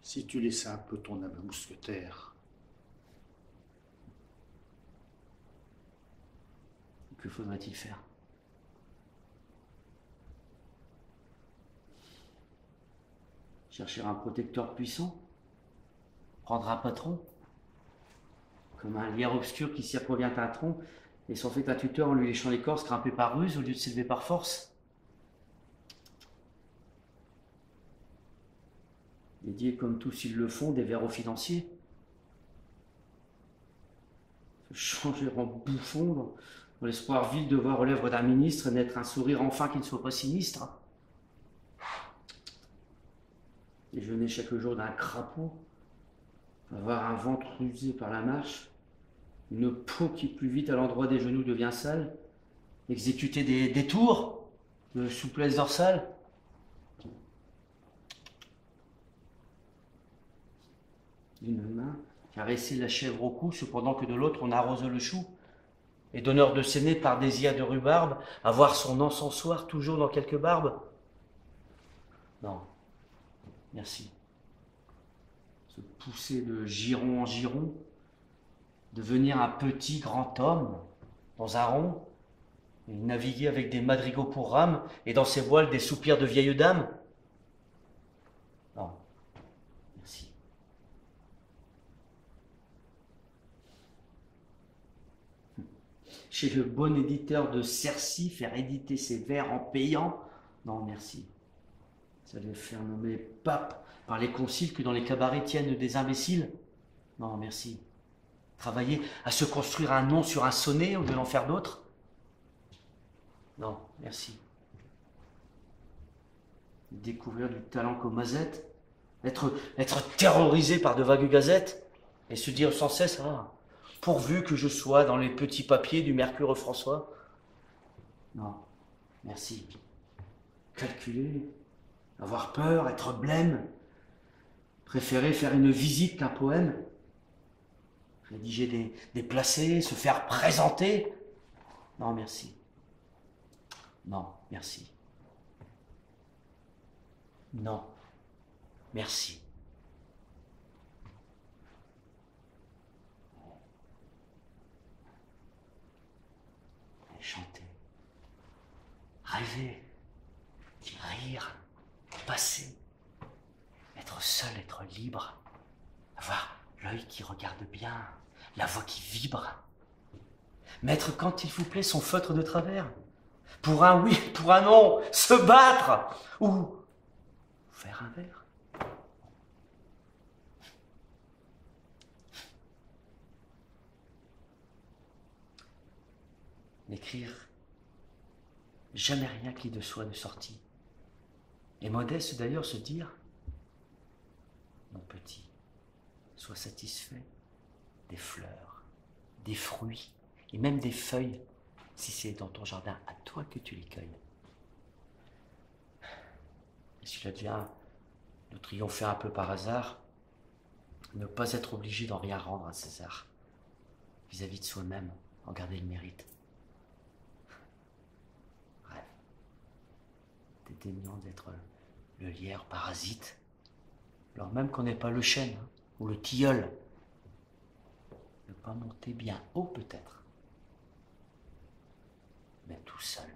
Si tu laissais un peu ton âme mousquetaire. Que faudrait-il faire? Chercher un protecteur puissant? Prendre un patron? Comme un lierre obscur qui s'y approvient un tronc et s'en fait un tuteur en lui léchant l'écorce, grimper par ruse au lieu de s'élever par force? Dédier comme tous ils le font des vers aux financiers? Se changer en bouffon dans l'espoir vil de voir aux lèvres d'un ministre naître un sourire enfin qui ne soit pas sinistre? Déjeuner chaque jour d'un crapaud, avoir un ventre usé par la marche, une peau qui plus vite à l'endroit des genoux devient sale, exécuter des tours de souplesse dorsale? D'une main, caresser la chèvre au cou, cependant que de l'autre on arrose le chou, et d'honneur de s'aimer par désir de rhubarbe, avoir son encensoir toujours dans quelque barbe? Non, merci. Se pousser de giron en giron, devenir un petit grand homme dans un rond, et naviguer avec des madrigaux pour rames, et dans ses voiles des soupirs de vieilles dames? Non, merci. Chez le bon éditeur de Cercy, faire éditer ses vers en payant? Non, merci. Ça doit faire nommer pape par les conciles que dans les cabarets tiennent des imbéciles? Non, merci. Travailler à se construire un nom sur un sonnet au lieu d'en faire d'autres? Non, merci. Découvrir du talent comme Mazette? Être terrorisé par de vagues gazettes? Et se dire sans cesse, ah, pourvu que je sois dans les petits papiers du Mercure François? Non, merci. Calculer, avoir peur, être blême, préférer faire une visite qu'un poème, rédiger des placés, se faire présenter? Non, merci. Non, merci. Non, merci. Chanter, rêver, rire, passer, être seul, être libre, avoir l'œil qui regarde bien, la voix qui vibre, mettre quand il vous plaît son feutre de travers, pour un oui, pour un non, se battre, ou faire un verre. N'écrire jamais rien qui de soi de sortie. Et modeste d'ailleurs se dire, mon petit, sois satisfait des fleurs, des fruits et même des feuilles, si c'est dans ton jardin à toi que tu les cueilles. Et s'il advient de triompher un peu par hasard, ne pas être obligé d'en rien rendre à César, vis-à-vis de soi-même, en garder le mérite. Rêve, dédaignant d'être le lierre parasite, alors même qu'on n'est pas le chêne ou le tilleul. Ne pas monter bien haut peut-être, mais tout seul.